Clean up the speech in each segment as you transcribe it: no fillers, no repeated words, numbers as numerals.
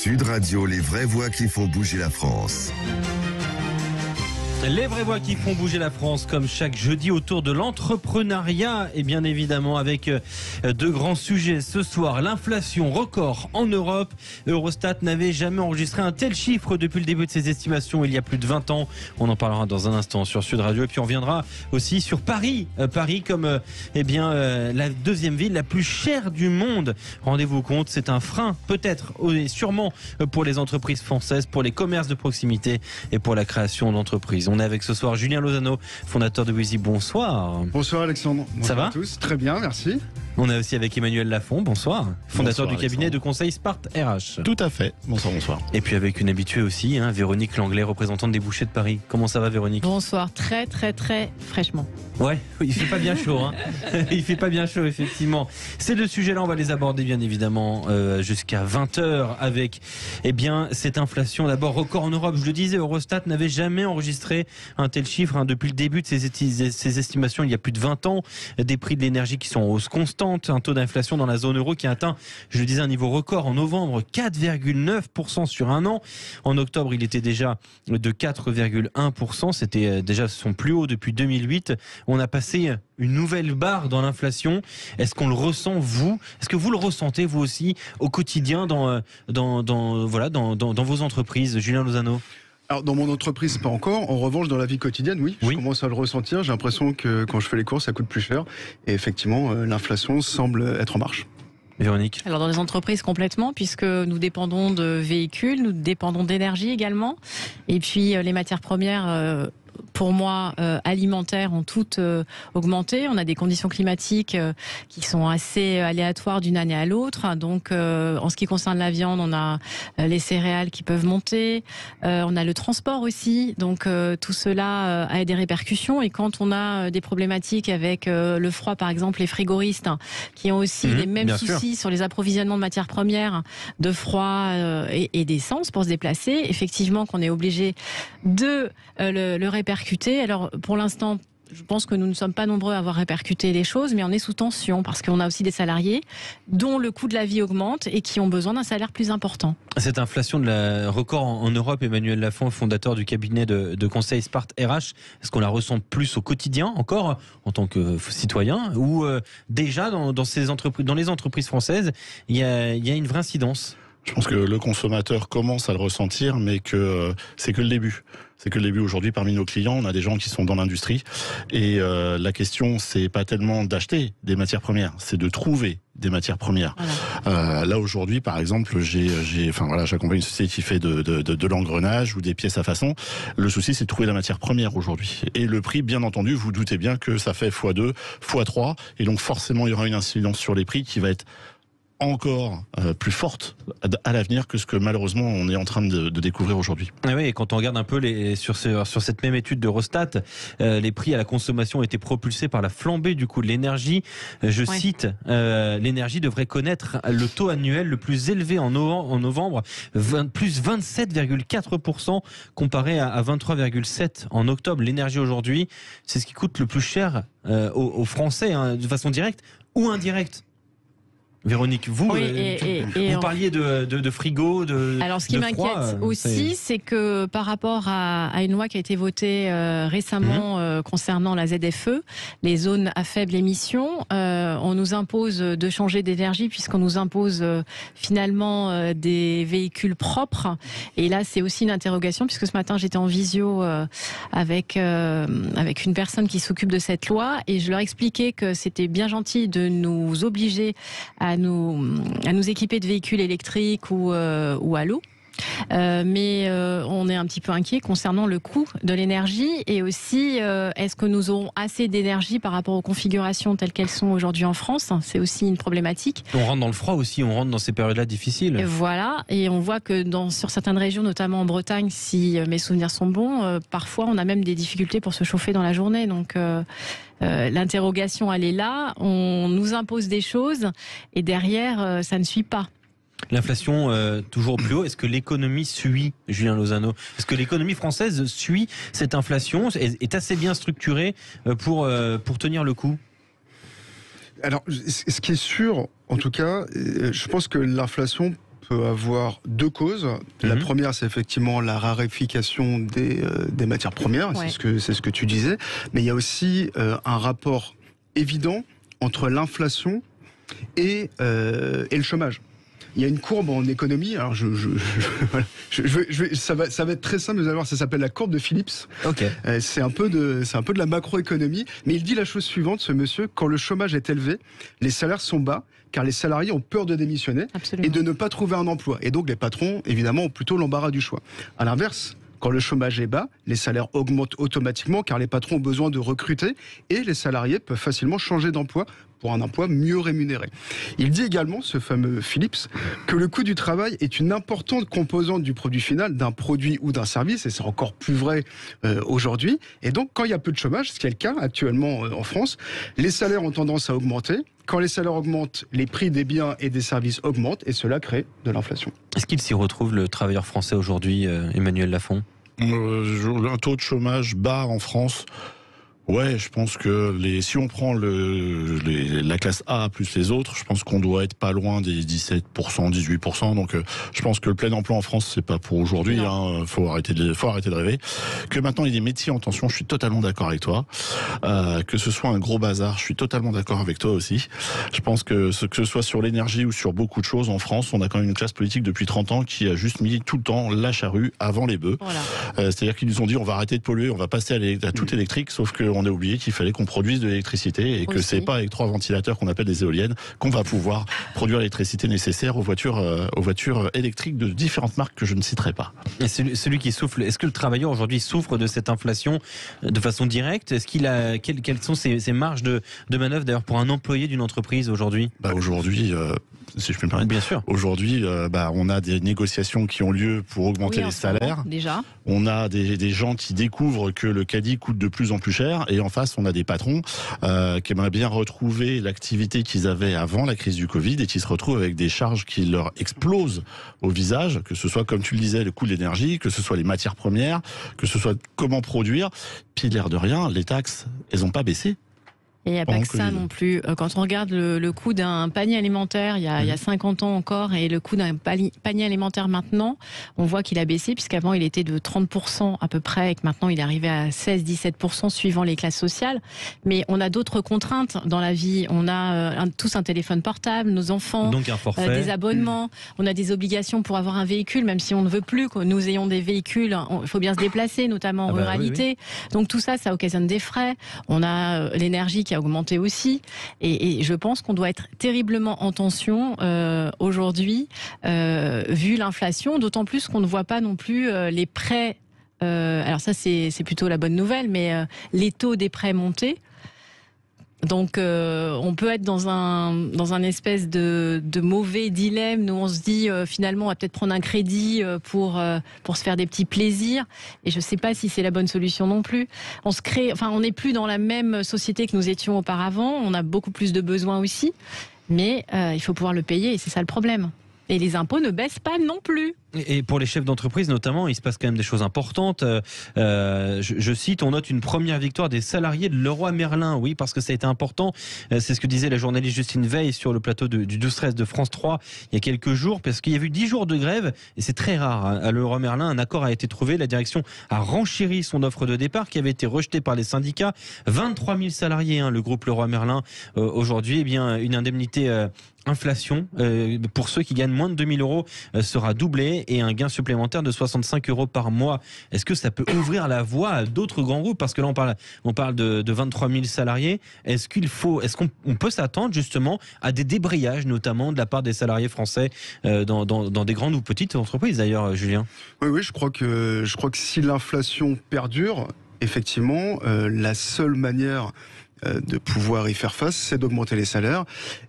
Sud Radio, les vraies voix qui font bouger la France. Les vraies voix qui font bouger la France, comme chaque jeudi, autour de l'entrepreneuriat et bien évidemment avec de grands sujets. Ce soir, l'inflation record en Europe. Eurostat n'avait jamais enregistré un tel chiffre depuis le début de ses estimations il y a plus de 20 ans. On en parlera dans un instant sur Sud Radio et puis on reviendra aussi sur Paris. Paris comme la deuxième ville la plus chère du monde. Rendez-vous compte, c'est un frein peut-être et sûrement pour les entreprises françaises, pour les commerces de proximité et pour la création d'entreprises. On est avec ce soir Julien Lozano, fondateur de Wizy. Bonsoir. Bonsoir Alexandre. Bonsoir. Ça va à tous. Très bien, merci. On est aussi avec Emmanuel Lafont. Bonsoir. Fondateur Bonsoir, du cabinet Alexandre. de conseil Sparte RH. Tout à fait. Bonsoir. Et puis avec une habituée aussi, Véronique Langlais, représentante des bouchers de Paris. Comment ça va Véronique ? Bonsoir, très fraîchement. Ouais, il fait pas bien chaud. Il fait pas bien chaud, effectivement. Ces deux sujets-là, on va les aborder bien évidemment jusqu'à 20h avec cette inflation d'abord record en Europe. Je le disais, Eurostat n'avait jamais enregistré un tel chiffre depuis le début de ses estimations il y a plus de 20 ans. Des prix de l'énergie qui sont en hausse constante, un taux d'inflation dans la zone euro qui a atteint, je le disais, un niveau record en novembre, 4,9% sur un an. En octobre, il était déjà de 4,1%. C'était déjà son plus haut depuis 2008. On a passé une nouvelle barre dans l'inflation. Est-ce qu'on le ressent, vous ? Est-ce que vous le ressentez, vous aussi, au quotidien dans vos entreprises, Julien Lozano ? Alors dans mon entreprise, pas encore. En revanche, dans la vie quotidienne, oui. Je commence à le ressentir. J'ai l'impression que quand je fais les courses, ça coûte plus cher. Et effectivement, l'inflation semble être en marche. Véronique ? Alors dans les entreprises complètement, puisque nous dépendons de véhicules, nous dépendons d'énergie également. Et puis les matières premières... pour moi, alimentaires ont toutes augmenté. On a des conditions climatiques qui sont assez aléatoires d'une année à l'autre. Donc, en ce qui concerne la viande, on a les céréales qui peuvent monter. On a le transport aussi. Donc, tout cela a des répercussions. Et quand on a des problématiques avec le froid, par exemple, les frigoristes qui ont aussi les mêmes soucis sur les approvisionnements de matières premières, de froid et d'essence pour se déplacer, effectivement, qu'on est obligé de le répercuter. Alors, pour l'instant, je pense que nous ne sommes pas nombreux à avoir répercuté les choses, mais on est sous tension parce qu'on a aussi des salariés dont le coût de la vie augmente et qui ont besoin d'un salaire plus important. Cette inflation de la record en Europe, Emmanuel Lafont, fondateur du cabinet de conseil Sparte RH, est-ce qu'on la ressent plus au quotidien encore en tant que citoyen ou déjà dans les entreprises françaises, il y a une vraie incidence ? Je pense que le consommateur commence à le ressentir, mais que c'est que le début. C'est que le début. Aujourd'hui, parmi nos clients, on a des gens qui sont dans l'industrie. Et la question, c'est pas tellement d'acheter des matières premières, c'est de trouver des matières premières. Voilà. Là, aujourd'hui, par exemple, j'accompagne une société qui fait de l'engrenage ou des pièces à façon. Le souci, c'est de trouver la matière première aujourd'hui. Et le prix, bien entendu, vous doutez bien que ça fait x2, x3. Et donc, forcément, il y aura une incidence sur les prix qui va être encore plus forte à l'avenir que ce que malheureusement on est en train de découvrir aujourd'hui. Ah oui, et quand on regarde un peu sur cette même étude d'Eurostat, les prix à la consommation ont été propulsés par la flambée du coût de l'énergie. Je cite, l'énergie devrait connaître le taux annuel le plus élevé en novembre, plus 27,4% comparé à 23,7% en octobre. L'énergie aujourd'hui, c'est ce qui coûte le plus cher aux Français, de façon directe ou indirecte. Véronique, vous, vous parliez de frigo, Alors, ce qui m'inquiète aussi, c'est que par rapport à une loi qui a été votée récemment concernant la ZFE, les zones à faible émission, on nous impose de changer d'énergie puisqu'on nous impose finalement des véhicules propres. Et là, c'est aussi une interrogation puisque ce matin, j'étais en visio avec une personne qui s'occupe de cette loi et je leur expliquais que c'était bien gentil de nous obliger à nous équiper de véhicules électriques ou à l'eau. Mais on est un petit peu inquiet concernant le coût de l'énergie et aussi est-ce que nous aurons assez d'énergie par rapport aux configurations telles qu'elles sont aujourd'hui en France. C'est aussi une problématique. On rentre dans le froid aussi, on rentre dans ces périodes-là difficiles. Et voilà, et on voit que sur certaines régions, notamment en Bretagne, si mes souvenirs sont bons, parfois on a même des difficultés pour se chauffer dans la journée. Donc l'interrogation, elle est là. On nous impose des choses et derrière, ça ne suit pas. L'inflation toujours plus haut. Est-ce que l'économie suit, Julien Lozano ? Est-ce que l'économie française suit cette inflation, est assez bien structurée pour tenir le coup ? Alors, ce qui est sûr, en tout cas, je pense que l'inflation peut avoir deux causes. La première, c'est effectivement la raréfaction des matières premières, c'est ce que tu disais. Mais il y a aussi un rapport évident entre l'inflation et le chômage. Il y a une courbe en économie. Alors ça va être très simple. Vous allez voir, ça s'appelle la courbe de Phillips. Okay. C'est un peu de la macroéconomie. Mais il dit la chose suivante, ce monsieur: quand le chômage est élevé, les salaires sont bas, car les salariés ont peur de démissionner et de ne pas trouver un emploi. Et donc les patrons, évidemment, ont plutôt l'embarras du choix. À l'inverse, quand le chômage est bas, les salaires augmentent automatiquement, car les patrons ont besoin de recruter et les salariés peuvent facilement changer d'emploi pour un emploi mieux rémunéré. Il dit également, ce fameux Phillips, que le coût du travail est une importante composante du produit final d'un produit ou d'un service, et c'est encore plus vrai aujourd'hui. Et donc, quand il y a peu de chômage, ce qui est le cas actuellement en France, les salaires ont tendance à augmenter. Quand les salaires augmentent, les prix des biens et des services augmentent, et cela crée de l'inflation. Est-ce qu'il s'y retrouve, le travailleur français aujourd'hui, Emmanuel Lafont ? Un taux de chômage bas en France. Ouais, je pense que si on prend la classe A plus les autres, je pense qu'on doit être pas loin des 17%, 18%. Donc, je pense que le plein emploi en France, c'est pas pour aujourd'hui. Faut arrêter de rêver. Que maintenant il y ait des métiers en tension, je suis totalement d'accord avec toi. Que ce soit un gros bazar, je suis totalement d'accord avec toi aussi. Je pense que ce soit sur l'énergie ou sur beaucoup de choses en France, on a quand même une classe politique depuis 30 ans qui a juste mis tout le temps la charrue avant les bœufs. Voilà. C'est-à-dire qu'ils nous ont dit on va arrêter de polluer, on va passer à tout électrique, sauf que on a oublié qu'il fallait qu'on produise de l'électricité et que c'est pas avec 3 ventilateurs qu'on appelle des éoliennes qu'on va pouvoir produire l'électricité nécessaire aux voitures électriques de différentes marques que je ne citerai pas. Et celui qui souffle, est-ce que le travailleur aujourd'hui souffre de cette inflation de façon directe ? Est-ce qu'il a quelles sont ses marges de manœuvre d'ailleurs pour un employé d'une entreprise aujourd'hui ? Aujourd'hui, si je peux me permettre. Bien sûr. Aujourd'hui, on a des négociations qui ont lieu pour augmenter les salaires. Déjà. On a des gens qui découvrent que le caddie coûte de plus en plus cher, et en face, on a des patrons qui aimeraient bien retrouver l'activité qu'ils avaient avant la crise du Covid et qui se retrouvent avec des charges qui leur explosent au visage, que ce soit, comme tu le disais, le coût de l'énergie, que ce soit les matières premières, que ce soit comment produire. Puis l'air de rien, les taxes, elles n'ont pas baissé. Et il n'y a pas que ça non plus. Quand on regarde le coût d'un panier alimentaire il y a 50 ans encore et le coût d'un panier alimentaire maintenant, on voit qu'il a baissé puisqu'avant il était de 30% à peu près et que maintenant il est arrivé à 16-17% suivant les classes sociales. Mais on a d'autres contraintes dans la vie. On a tous un téléphone portable, nos enfants, donc un forfait, des abonnements. On a des obligations pour avoir un véhicule, même si on ne veut plus que nous ayons des véhicules. Il faut bien se déplacer, notamment en ruralité. Oui. Donc tout ça, ça occasionne des frais. On a l'énergie qui a augmenté aussi, et je pense qu'on doit être terriblement en tension aujourd'hui, vu l'inflation, d'autant plus qu'on ne voit pas non plus les prêts, alors ça c'est plutôt la bonne nouvelle, mais les taux des prêts monter. Donc on peut être dans un espèce de mauvais dilemme. Nous on se dit finalement on va peut-être prendre un crédit pour se faire des petits plaisirs. Et je ne sais pas si c'est la bonne solution non plus. On n'est plus dans la même société que nous étions auparavant. On a beaucoup plus de besoins aussi, mais il faut pouvoir le payer et c'est ça le problème. Et les impôts ne baissent pas non plus. Et pour les chefs d'entreprise notamment, il se passe quand même des choses importantes. Je cite, on note une première victoire des salariés de Leroy Merlin. Oui, parce que ça a été important. C'est ce que disait la journaliste Justine Veil sur le plateau du 12-13 de France 3 il y a quelques jours, parce qu'il y a eu 10 jours de grève, et c'est très rare. À Leroy Merlin, un accord a été trouvé. La direction a renchéri son offre de départ qui avait été rejetée par les syndicats. 23 000 salariés, le groupe Leroy Merlin. Aujourd'hui, une indemnité inflation pour ceux qui gagnent moins de 2 000 euros sera doublée et un gain supplémentaire de 65 euros par mois. Est-ce que ça peut ouvrir la voie à d'autres grands groupes ? Parce que là on parle de 23 000 salariés. Est-ce qu'on peut s'attendre justement à des débrayages, notamment de la part des salariés français dans des grandes ou petites entreprises d'ailleurs, Julien ? Oui, je crois que si l'inflation perdure, effectivement, la seule manière de pouvoir y faire face, c'est d'augmenter les salaires.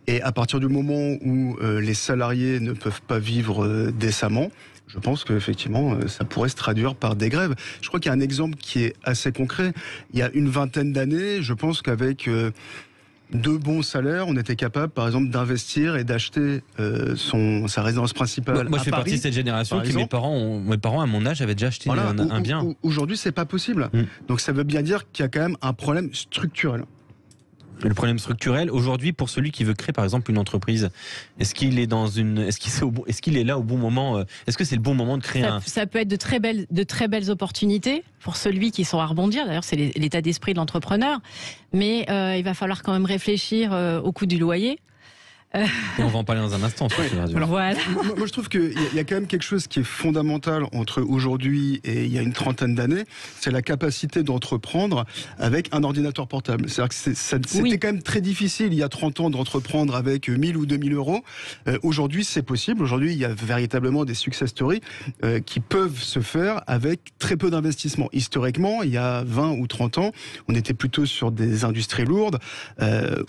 Et à partir du moment où les salariés ne peuvent pas vivre décemment, je pense qu'effectivement, ça pourrait se traduire par des grèves. Je crois qu'il y a un exemple qui est assez concret. Il y a une vingtaine d'années, je pense qu'avec 2 bons salaires, on était capable, par exemple, d'investir et d'acheter sa résidence principale. Moi, je fais partie de cette génération qui, mes parents, à mon âge, avaient déjà acheté un bien. Aujourd'hui, c'est pas possible. Donc, ça veut bien dire qu'il y a quand même un problème structurel. Le problème structurel, aujourd'hui, pour celui qui veut créer par exemple une entreprise, est-ce qu'il est là au bon moment? Est-ce que c'est le bon moment de créer Ça peut être de très belles opportunités pour celui qui saura rebondir. D'ailleurs, c'est l'état d'esprit de l'entrepreneur. Mais il va falloir quand même réfléchir au coût du loyer. Et on va en parler dans un instant. Alors, voilà. moi, je trouve qu'il y a quand même quelque chose qui est fondamental entre aujourd'hui et il y a une trentaine d'années, c'est la capacité d'entreprendre avec un ordinateur portable. C'est-à-dire que c'était quand même très difficile il y a 30 ans d'entreprendre avec 1000 ou 2000 euros. Aujourd'hui, c'est possible. Aujourd'hui, il y a véritablement des success stories qui peuvent se faire avec très peu d'investissement. Historiquement, il y a 20 ou 30 ans, on était plutôt sur des industries lourdes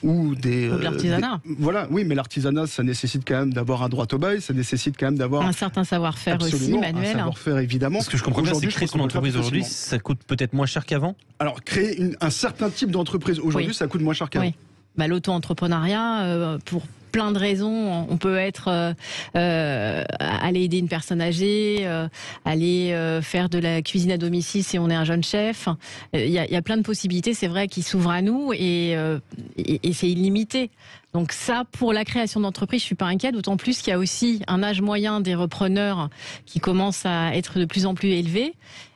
ou des... Ou de l'artisanat. Voilà, oui, mais l'artisanat, ça nécessite quand même d'avoir un droit au bail, ça nécessite quand même d'avoir... Un certain savoir-faire aussi, manuel. Un savoir-faire, évidemment. Ce que je comprends bien, c'est que créer son entreprise aujourd'hui, ça coûte peut-être moins cher qu'avant. Alors, créer un certain type d'entreprise aujourd'hui, ça coûte moins cher qu'avant. Oui. L'auto-entrepreneuriat, pour plein de raisons, on peut être aller aider une personne âgée, aller faire de la cuisine à domicile si on est un jeune chef. Il y a plein de possibilités, c'est vrai, qui s'ouvrent à nous et c'est illimité. Donc ça, pour la création d'entreprise, je suis pas inquiète, d'autant plus qu'il y a aussi un âge moyen des repreneurs qui commence à être de plus en plus élevé.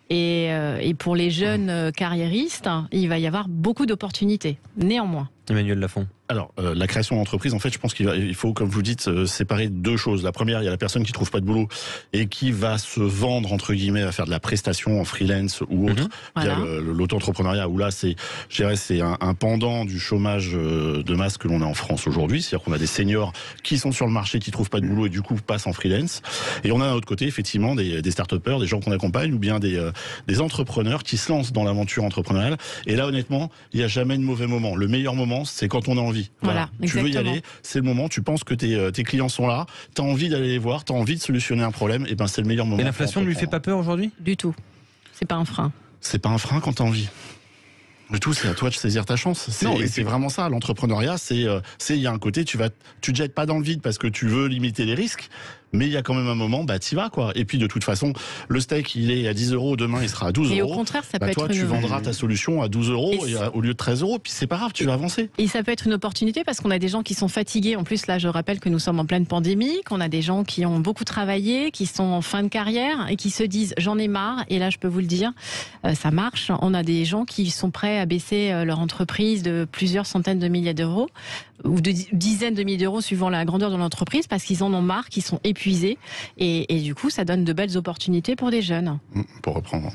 Et pour les jeunes carriéristes, il va y avoir beaucoup d'opportunités, néanmoins. Emmanuel Lafont. Alors, la création d'entreprise, en fait, je pense qu'il faut, comme vous dites, séparer deux choses. La première, il y a la personne qui trouve pas de boulot et qui va se vendre, entre guillemets, à faire de la prestation en freelance ou autre, via l'auto-entrepreneuriat, où là, je dirais, c'est un pendant du chômage de masse que l'on a en France aujourd'hui. C'est-à-dire qu'on a des seniors qui sont sur le marché, qui trouvent pas de boulot et du coup passent en freelance. Et on a d'un autre côté, effectivement, des start-upers, des gens qu'on accompagne ou bien des entrepreneurs qui se lancent dans l'aventure entrepreneuriale. Et là, honnêtement, il n'y a jamais de mauvais moment. Le meilleur moment, c'est quand on a envie. Voilà, tu veux y aller, c'est le moment, tu penses que tes clients sont là, tu as envie d'aller les voir, tu as envie de solutionner un problème, et ben c'est le meilleur moment. Et l'inflation ne lui fait pas peur aujourd'hui? Du tout. C'est pas un frein. C'est pas un frein quand tu as envie. Du tout, c'est à toi de saisir ta chance. C'est vraiment ça. L'entrepreneuriat, il y a un côté, tu te jettes pas dans le vide parce que tu veux limiter les risques. Mais il y a quand même un moment, t'y vas, quoi. Et puis, de toute façon, le steak, il est à 10 €, demain, il sera à 12 €. Et au contraire, ça peut être tu vendras ta solution à 12 € au lieu de 13 €. Puis c'est pas grave, tu vas avancer. Et ça peut être une opportunité parce qu'on a des gens qui sont fatigués. En plus, là, je rappelle que nous sommes en pleine pandémie, qu'on a des gens qui ont beaucoup travaillé, qui sont en fin de carrière et qui se disent, j'en ai marre. Et là, je peux vous le dire, ça marche. On a des gens qui sont prêts à baisser leur entreprise de plusieurs centaines de milliers d'euros ou de dizaines de milliers d'euros suivant la grandeur de l'entreprise parce qu'ils en ont marre, qu'ils sont épuisés et du coup ça donne de belles opportunités pour des jeunes. Pour reprendre.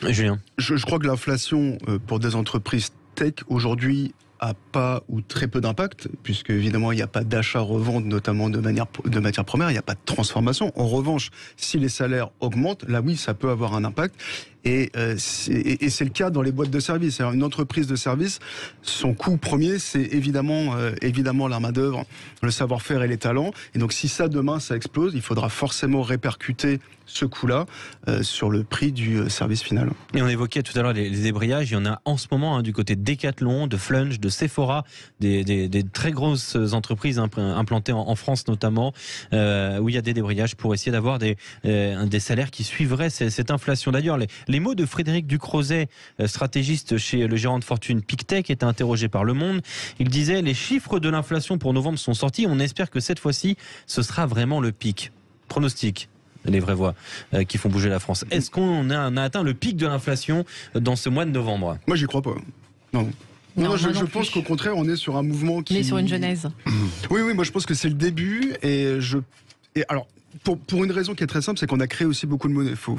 Julien. Je crois que l'inflation pour des entreprises tech aujourd'hui a pas ou très peu d'impact, puisque évidemment il n'y a pas d'achat-revente, notamment de matières premières, il n'y a pas de transformation. En revanche, si les salaires augmentent, là oui, ça peut avoir un impact. Et c'est le cas dans les boîtes de services. Alors, une entreprise de service, son coût premier, c'est évidemment la main-d'œuvre, le savoir-faire et les talents. Et donc, si ça demain ça explose, il faudra forcément répercuter ce coût-là sur le prix du service final. Et on évoquait tout à l'heure les débrayages. Il y en a en ce moment du côté de Decathlon, de Flunch, de Sephora, des très grosses entreprises implantées en France notamment, où il y a des débrayages pour essayer d'avoir des salaires qui suivraient cette inflation. D'ailleurs, les mots de Frédéric Ducrozet, stratégiste chez le gérant de fortune Pictet, était interrogé par Le Monde. Il disait: les chiffres de l'inflation pour novembre sont sortis. On espère que cette fois-ci, ce sera vraiment le pic. Pronostic. Les vraies voix qui font bouger la France. Est-ce qu'on a atteint le pic de l'inflation dans ce mois de novembre? Moi, j'y crois pas. Non. Non, je pense qu'au contraire, on est sur un mouvement qui... On est sur une genèse. Oui, moi je pense que c'est le début. Alors, pour une raison qui est très simple, c'est qu'on a créé aussi beaucoup de monnaie. Faut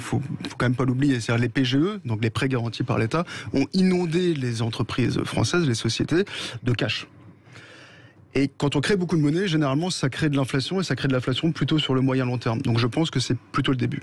quand même pas l'oublier. C'est-à-dire les PGE, donc les prêts garantis par l'État, ont inondé les entreprises françaises, les sociétés, de cash. Et quand on crée beaucoup de monnaie, généralement, ça crée de l'inflation, et ça crée de l'inflation plutôt sur le moyen long terme. Donc je pense que c'est plutôt le début.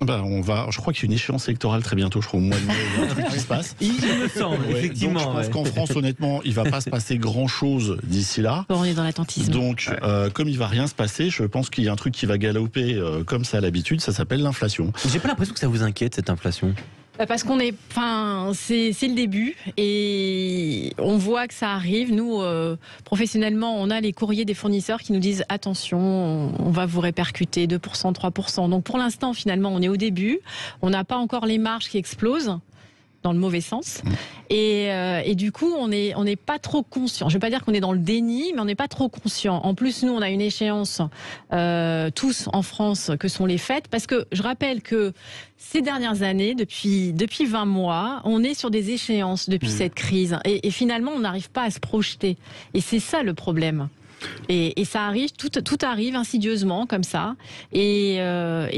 Je crois qu'il y a une échéance électorale très bientôt, je crois au mois de mai, il y a un truc qui se passe. Il me semble, effectivement. Donc je pense qu'en France, honnêtement, il va pas se passer grand-chose d'ici là. Bon, on est dans l'attentisme. Donc, comme il va rien se passer, je pense qu'il y a un truc qui va galoper comme ça à l'habitude, ça s'appelle l'inflation. J'ai pas l'impression que ça vous inquiète, cette inflation. Parce c'est le début et on voit que ça arrive. Nous, professionnellement, on a les courriers des fournisseurs qui nous disent attention, on va vous répercuter 2%, 3%. Donc pour l'instant, finalement, on est au début. On n'a pas encore les marges qui explosent. dans le mauvais sens. Et du coup, on n'est pas trop conscient. Je ne vais pas dire qu'on est dans le déni, mais on n'est pas trop conscient. En plus, nous, on a une échéance tous en France que sont les fêtes, parce que je rappelle que ces dernières années, depuis 20 mois, on est sur des échéances depuis cette crise. Et finalement, on n'arrive pas à se projeter. Et c'est ça le problème. Et ça arrive, tout arrive insidieusement comme ça. Et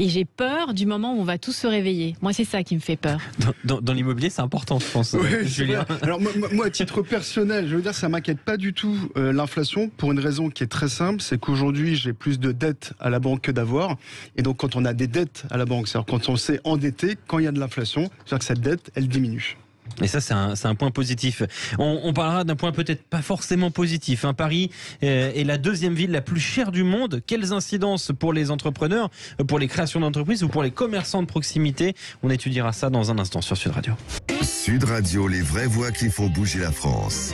j'ai peur du moment où on va tous se réveiller. Moi, c'est ça qui me fait peur. Dans l'immobilier, c'est important, je pense. Oui, Julien. Alors moi, à titre personnel, je veux dire, ça m'inquiète pas du tout l'inflation pour une raison qui est très simple, c'est qu'aujourd'hui, j'ai plus de dettes à la banque que d'avoir. Et donc, quand on a des dettes à la banque, c'est-à-dire quand on s'est endetté, quand il y a de l'inflation, c'est-à-dire que cette dette, elle diminue. Et ça, c'est un point positif. On parlera d'un point peut-être pas forcément positif. Paris est la deuxième ville la plus chère du monde. Quelles incidences pour les entrepreneurs, pour les créations d'entreprises ou pour les commerçants de proximité? On étudiera ça dans un instant sur Sud Radio. Sud Radio, les vraies voix qui font bouger la France.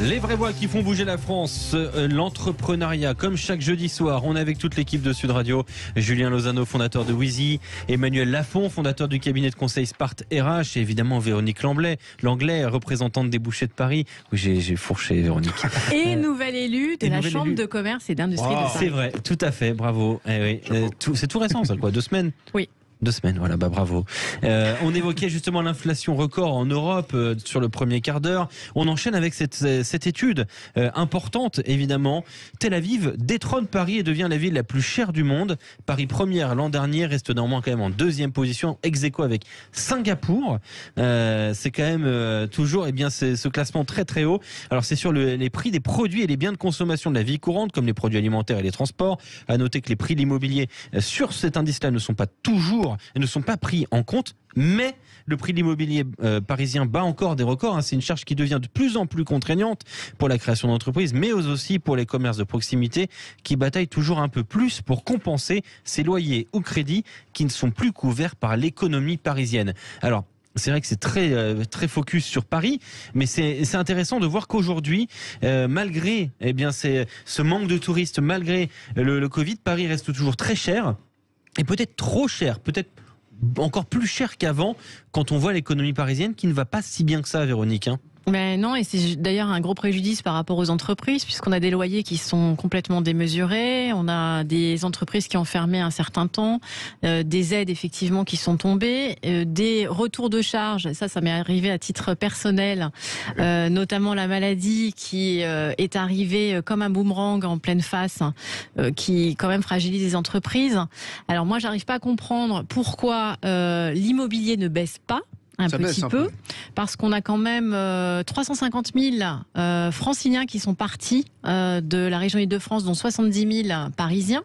Les vraies voix qui font bouger la France, l'entrepreneuriat, comme chaque jeudi soir, on est avec toute l'équipe de Sud Radio, Julien Lozano, fondateur de Wheezy, Emmanuel Lafont, fondateur du cabinet de conseil Spart RH, et évidemment Véronique Langlais, représentante des bouchers de Paris. Oui, j'ai fourché Véronique. Et nouvelle élue de la Chambre de commerce et d'industrie de Paris. C'est vrai, tout à fait, bravo. C'est tout récent, ça, quoi, 2 semaines? Oui. 2 semaines, voilà, bravo. On évoquait justement l'inflation record en Europe sur le premier quart d'heure. On enchaîne avec cette étude importante, évidemment. Tel Aviv détrône Paris et devient la ville la plus chère du monde. Paris première l'an dernier, reste néanmoins quand même en 2e position, ex aequo avec Singapour. C'est quand même toujours ce classement très très haut. Alors c'est sur les prix des produits et les biens de consommation de la vie courante, comme les produits alimentaires et les transports. À noter que les prix de l'immobilier sur cet indice-là ne sont pas pris en compte, mais le prix de l'immobilier parisien bat encore des records. C'est une charge qui devient de plus en plus contraignante pour la création d'entreprises, mais aussi pour les commerces de proximité qui bataillent toujours un peu plus pour compenser ces loyers ou crédits qui ne sont plus couverts par l'économie parisienne. Alors, c'est vrai que c'est très focus sur Paris, mais c'est intéressant de voir qu'aujourd'hui, malgré ce manque de touristes, malgré le Covid, Paris reste toujours très cher. Et peut-être trop cher, peut-être encore plus cher qu'avant, quand on voit l'économie parisienne qui ne va pas si bien que ça, Véronique. Mais non, et c'est d'ailleurs un gros préjudice par rapport aux entreprises, puisqu'on a des loyers qui sont complètement démesurés, on a des entreprises qui ont fermé un certain temps, des aides effectivement qui sont tombées, des retours de charges, ça m'est arrivé à titre personnel, notamment la maladie qui est arrivée comme un boomerang en pleine face, qui quand même fragilise les entreprises. Alors moi, j'arrive pas à comprendre pourquoi l'immobilier ne baisse pas. Un petit peu, parce qu'on a quand même 350 000 franciliens qui sont partis de la région Île-de-France, dont 70 000 parisiens.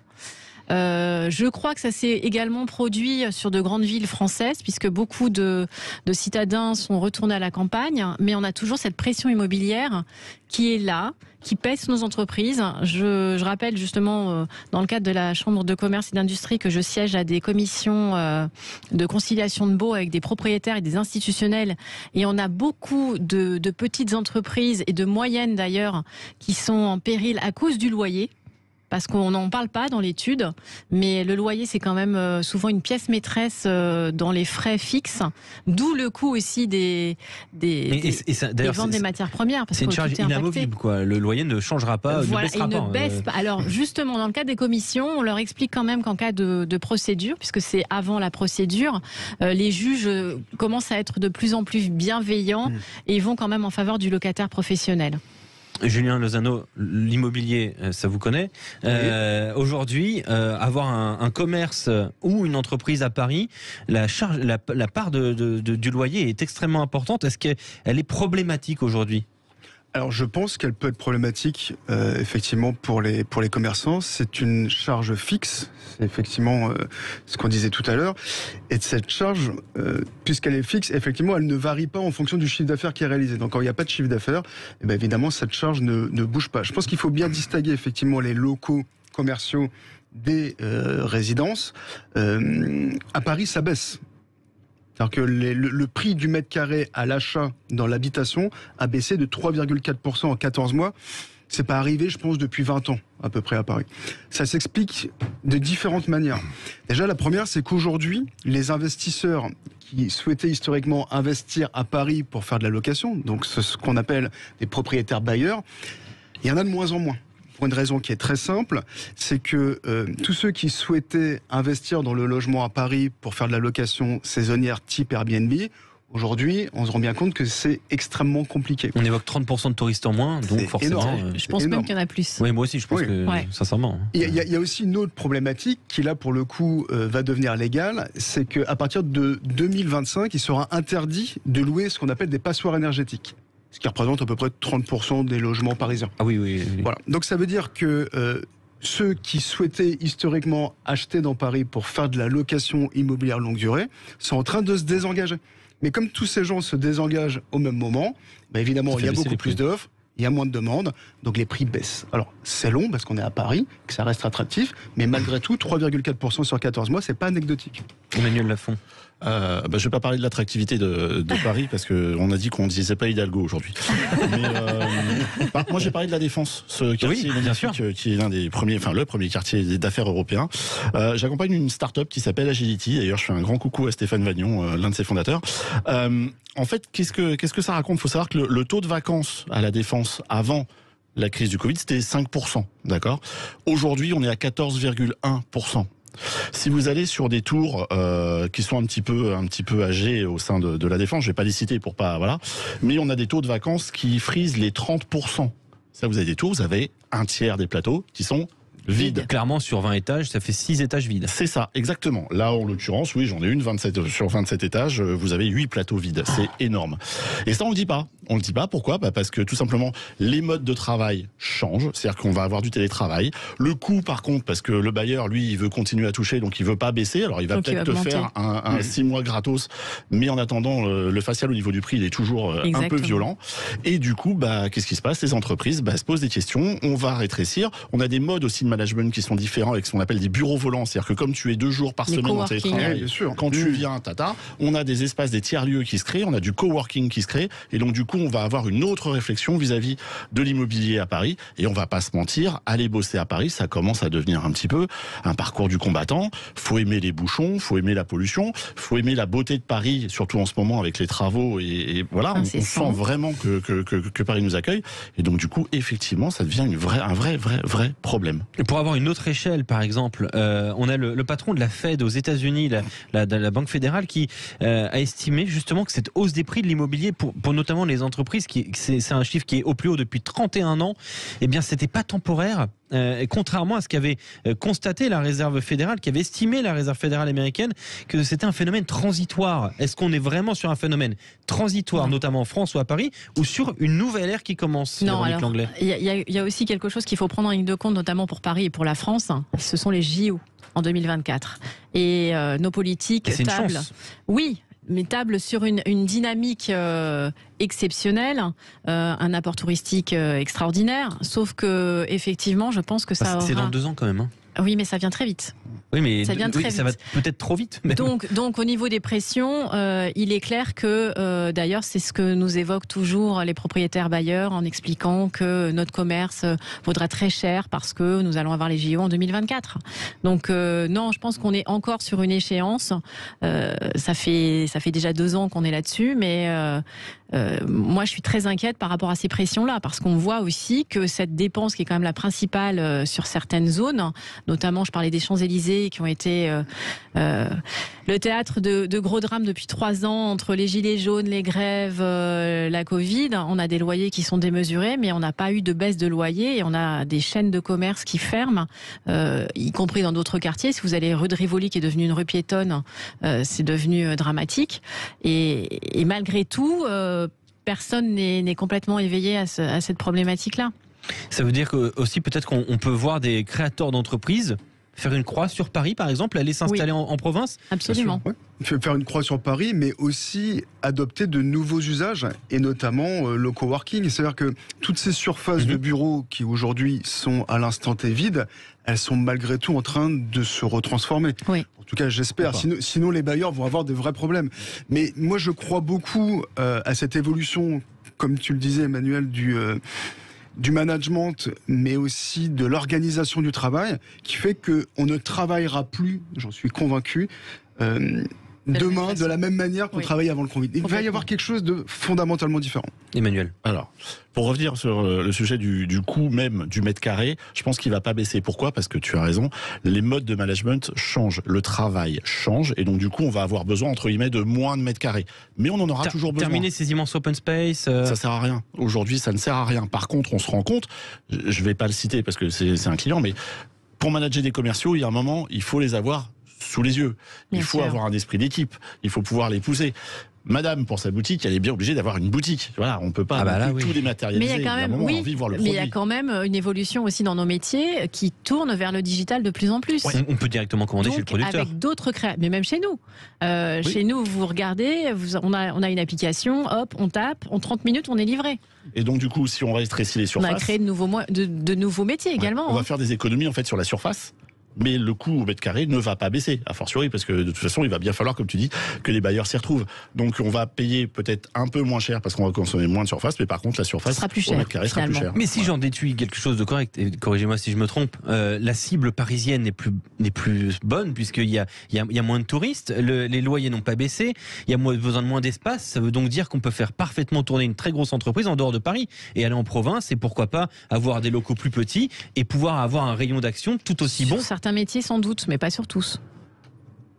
Je crois que ça s'est également produit sur de grandes villes françaises, puisque beaucoup de citadins sont retournés à la campagne, mais on a toujours cette pression immobilière qui est là, qui pèse sur nos entreprises. Je rappelle justement, dans le cadre de la Chambre de commerce et d'industrie, que je siège à des commissions de conciliation de baux avec des propriétaires et des institutionnels, et on a beaucoup de petites entreprises, et de moyennes d'ailleurs, qui sont en péril à cause du loyer. Parce qu'on n'en parle pas dans l'étude, mais le loyer, c'est quand même souvent une pièce maîtresse dans les frais fixes, d'où le coût aussi des ventes des matières premières. C'est une charge inamovible, quoi. Le loyer ne changera pas, ne baissera pas. Baisse pas. Alors justement, dans le cas des commissions, on leur explique quand même qu'en cas de procédure, puisque c'est avant la procédure, les juges commencent à être de plus en plus bienveillants et vont quand même en faveur du locataire professionnel. Julien Lozano, l'immobilier, ça vous connaît. Aujourd'hui, avoir un commerce ou une entreprise à Paris, la part du loyer est extrêmement importante. Est-ce qu'elle est problématique aujourd'hui ? Alors je pense qu'elle peut être problématique effectivement pour les commerçants. C'est une charge fixe, c'est effectivement ce qu'on disait tout à l'heure. Et cette charge, puisqu'elle est fixe, effectivement, elle ne varie pas en fonction du chiffre d'affaires qui est réalisé. Donc quand il n'y a pas de chiffre d'affaires, eh bien, évidemment cette charge ne bouge pas. Je pense qu'il faut bien distinguer effectivement les locaux commerciaux des résidences. À Paris, ça baisse. C'est-à-dire que le prix du mètre carré à l'achat dans l'habitation a baissé de 3,4% en 14 mois. C'est pas arrivé, je pense, depuis 20 ans. à peu près à Paris. Ça s'explique de différentes manières. Déjà, la première, c'est qu'aujourd'hui, les investisseurs qui souhaitaient historiquement investir à Paris pour faire de la location, donc ce qu'on appelle des propriétaires bailleurs, il y en a de moins en moins. Pour une raison qui est très simple, c'est que tous ceux qui souhaitaient investir dans le logement à Paris pour faire de la location saisonnière type Airbnb, aujourd'hui, on se rend bien compte que c'est extrêmement compliqué. On évoque 30% de touristes en moins, donc forcément... Je pense même qu'il y en a plus. Oui, moi aussi, je pense que, sincèrement... Il y a aussi une autre problématique qui, là, pour le coup, va devenir légale, c'est qu'à partir de 2025, il sera interdit de louer ce qu'on appelle des passoires énergétiques. Ce qui représente à peu près 30% des logements parisiens. Ah oui. Voilà. Donc ça veut dire que ceux qui souhaitaient historiquement acheter dans Paris pour faire de la location immobilière longue durée sont en train de se désengager. Mais comme tous ces gens se désengagent au même moment, bah évidemment, il y a beaucoup plus d'offres, il y a moins de demandes, donc les prix baissent. Alors, c'est long parce qu'on est à Paris, que ça reste attractif, mais malgré tout, 3,4% sur 14 mois, c'est pas anecdotique. Emmanuel Lafont. Je ne vais pas parler de l'attractivité de Paris parce qu'on a dit qu'on ne disait pas Hidalgo aujourd'hui. Moi, j'ai parlé de la Défense, ce quartier qui est l'un des premiers, le premier quartier d'affaires européen. J'accompagne une start-up qui s'appelle Agility. D'ailleurs, je fais un grand coucou à Stéphane Vagnon, l'un de ses fondateurs. En fait, qu'est-ce que ça raconte ? Il faut savoir que le taux de vacances à la Défense avant la crise du Covid, c'était 5%. D'accord ? Aujourd'hui, on est à 14,1%. Si vous allez sur des tours qui sont un petit peu âgés au sein de la Défense, je vais pas les citer pour pas mais on a des taux de vacances qui frisent les 30%. Ça, vous avez des tours, vous avez un tiers des plateaux qui sont vides. Clairement, sur 20 étages, ça fait 6 étages vides. C'est ça, exactement. Là, en l'occurrence, oui, j'en ai une, 27 sur 27 étages, vous avez 8 plateaux vides. C'est énorme. Et ça, on le dit pas. On le dit pas. Pourquoi ? Parce que tout simplement, les modes de travail changent. C'est-à-dire qu'on va avoir du télétravail. Le coût, par contre, parce que le bailleur, lui, il veut continuer à toucher, donc il veut pas baisser. Alors, il va peut-être te faire un 6 mois gratos. Mais en attendant, le facial au niveau du prix, il est toujours un peu violent. Et du coup, qu'est-ce qui se passe ? Les entreprises se posent des questions. On va rétrécir. On a des modes aussi de management qui sont différents avec ce qu'on appelle des bureaux volants. C'est-à-dire que comme tu es 2 jours par semaine en télétravail, quand tu viens, on a des espaces, des tiers-lieux qui se créent. On a du coworking qui se crée. Et donc, du coup, on va avoir une autre réflexion vis-à-vis de l'immobilier à Paris. Et on va pas se mentir, aller bosser à Paris, ça commence à devenir un petit peu un parcours du combattant. Faut aimer les bouchons, faut aimer la pollution, faut aimer la beauté de Paris, surtout en ce moment avec les travaux. Et voilà, on sent vraiment que Paris nous accueille. Et donc, du coup, effectivement, ça devient un vrai problème. Et pour avoir une autre échelle, par exemple, on a le patron de la Fed aux États-Unis, la Banque fédérale, qui a estimé justement que cette hausse des prix de l'immobilier pour notamment les entreprises, c'est un chiffre qui est au plus haut depuis 31 ans, eh bien c'était pas temporaire. Contrairement à ce qu'avait constaté la Réserve fédérale, qui avait estimé la Réserve fédérale américaine que c'était un phénomène transitoire. Est-ce qu'on est vraiment sur un phénomène transitoire, notamment en France ou à Paris, ou sur une nouvelle ère qui commence ? Non, alors il y a aussi quelque chose qu'il faut prendre en ligne de compte, notamment pour Paris et pour la France. Ce sont les JO en 2024 et nos politiques tablent. Oui. Mais table sur une dynamique exceptionnelle, un apport touristique extraordinaire. Sauf que, effectivement, je pense que ça aura... C'est dans 2 ans quand même. Oui, mais ça vient très vite. Oui, mais ça vient très vite. Ça va peut-être trop vite. Même. Donc, au niveau des pressions, il est clair que, d'ailleurs, c'est ce que nous évoquent toujours les propriétaires bailleurs en expliquant que notre commerce vaudra très cher parce que nous allons avoir les JO en 2024. Donc, non, je pense qu'on est encore sur une échéance. Ça fait déjà 2 ans qu'on est là-dessus, mais moi, je suis très inquiète par rapport à ces pressions-là, parce qu'on voit aussi que cette dépense, qui est quand même la principale sur certaines zones, notamment, je parlais des Champs-Élysées, qui ont été le théâtre de gros drames depuis 3 ans, entre les gilets jaunes, les grèves, la Covid. On a des loyers qui sont démesurés, mais on n'a pas eu de baisse de loyer, et on a des chaînes de commerce qui ferment, y compris dans d'autres quartiers. Si vous allez rue de Rivoli, qui est devenue une rue piétonne, c'est devenu dramatique. Et malgré tout, personne n'est complètement éveillé à cette problématique-là. Ça veut dire que aussi peut-être qu'on peut voir des créateurs d'entreprises faire une croix sur Paris, par exemple, aller s'installer en province ? Absolument. Ouais. Faire une croix sur Paris, mais aussi adopter de nouveaux usages, et notamment le coworking. C'est-à-dire que toutes ces surfaces de bureaux qui aujourd'hui sont à l'instant T vides, elles sont malgré tout en train de se retransformer. Oui. En tout cas, j'espère. Sinon, les bailleurs vont avoir de vrais problèmes. Mais moi, je crois beaucoup à cette évolution, comme tu le disais, Emmanuel, du management, mais aussi de l'organisation du travail, qui fait qu'on ne travaillera plus, j'en suis convaincu, demain de la même manière qu'on travaillait avant le Covid. Il va y avoir quelque chose de fondamentalement différent. Emmanuel. Alors, pour revenir sur le sujet du coût même du mètre carré, je pense qu'il va pas baisser. Pourquoi ? Parce que tu as raison, les modes de management changent, le travail change, et donc du coup on va avoir besoin entre guillemets de moins de mètres carrés. Mais on en aura toujours besoin. Terminer ces immenses open space. Ça sert à rien. Aujourd'hui, ça ne sert à rien. Par contre, on se rend compte, je vais pas le citer parce que c'est un client, mais pour manager des commerciaux, il y a un moment, il faut les avoir sous les yeux. Il faut avoir un esprit d'équipe. Il faut pouvoir les pousser. Madame, pour sa boutique, elle est bien obligée d'avoir une boutique. Voilà, on peut pas tout dématérialiser. Mais il y a quand même, mais il y a quand même une évolution aussi dans nos métiers qui tourne vers le digital de plus en plus. Ouais, on peut directement commander chez le producteur. Avec d'autres mais même chez nous. Chez nous, vous regardez, on a une application, hop, on tape, en 30 minutes, on est livré. Et donc du coup, si on rétrécit les surfaces, on a créé de nouveaux métiers également. On va faire des économies en fait sur la surface. Mais le coût au mètre carré ne va pas baisser, a fortiori, parce que de toute façon, il va bien falloir, comme tu dis, que les bailleurs s'y retrouvent. Donc on va payer peut-être un peu moins cher parce qu'on va consommer moins de surface, mais par contre la surface au mètre carré sera plus cher. Mais si j'en déduis quelque chose de correct, et corrigez-moi si je me trompe, la cible parisienne n'est plus bonne puisqu'il y a moins de touristes, les loyers n'ont pas baissé, il y a besoin de moins d'espace. Ça veut donc dire qu'on peut faire parfaitement tourner une très grosse entreprise en dehors de Paris et aller en province, et pourquoi pas avoir des locaux plus petits et pouvoir avoir un rayon d'action tout aussi bon. Certains métiers sans doute, mais pas sur tous.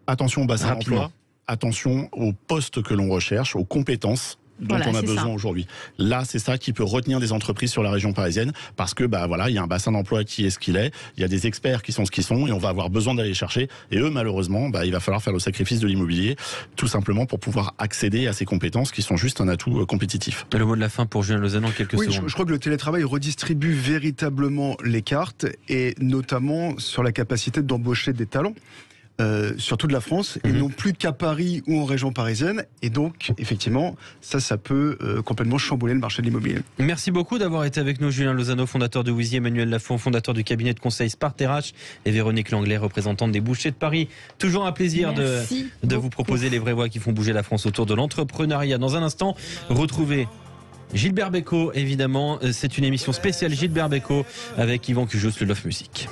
Attention au bassin d'emploi, attention aux postes que l'on recherche, aux compétences dont on a besoin aujourd'hui. Là, c'est ça qui peut retenir des entreprises sur la région parisienne, parce que il y a un bassin d'emploi qui est ce qu'il est, il y a des experts qui sont ce qu'ils sont, et on va avoir besoin d'aller les chercher. Et eux, malheureusement, il va falloir faire le sacrifice de l'immobilier, tout simplement pour pouvoir accéder à ces compétences qui sont juste un atout compétitif. Le mot de la fin pour Julien Lozano en quelques secondes. Je crois que le télétravail redistribue véritablement les cartes, et notamment sur la capacité d'embaucher des talents. Sur toute la France, et non plus qu'à Paris ou en région parisienne. Et donc, effectivement, ça peut complètement chambouler le marché de l'immobilier. Merci beaucoup d'avoir été avec nous, Julien Lozano, fondateur de Wheezy, Emmanuel Lafont, fondateur du cabinet de conseil Spart RH, et Véronique Langlais, représentante des Bouchers de Paris. Toujours un plaisir de vous proposer les vraies voix qui font bouger la France autour de l'entrepreneuriat. Dans un instant, retrouvez Gilbert Bécaud, évidemment. C'est une émission spéciale Gilbert Bécaud avec Yvan Cujos, le Love Music.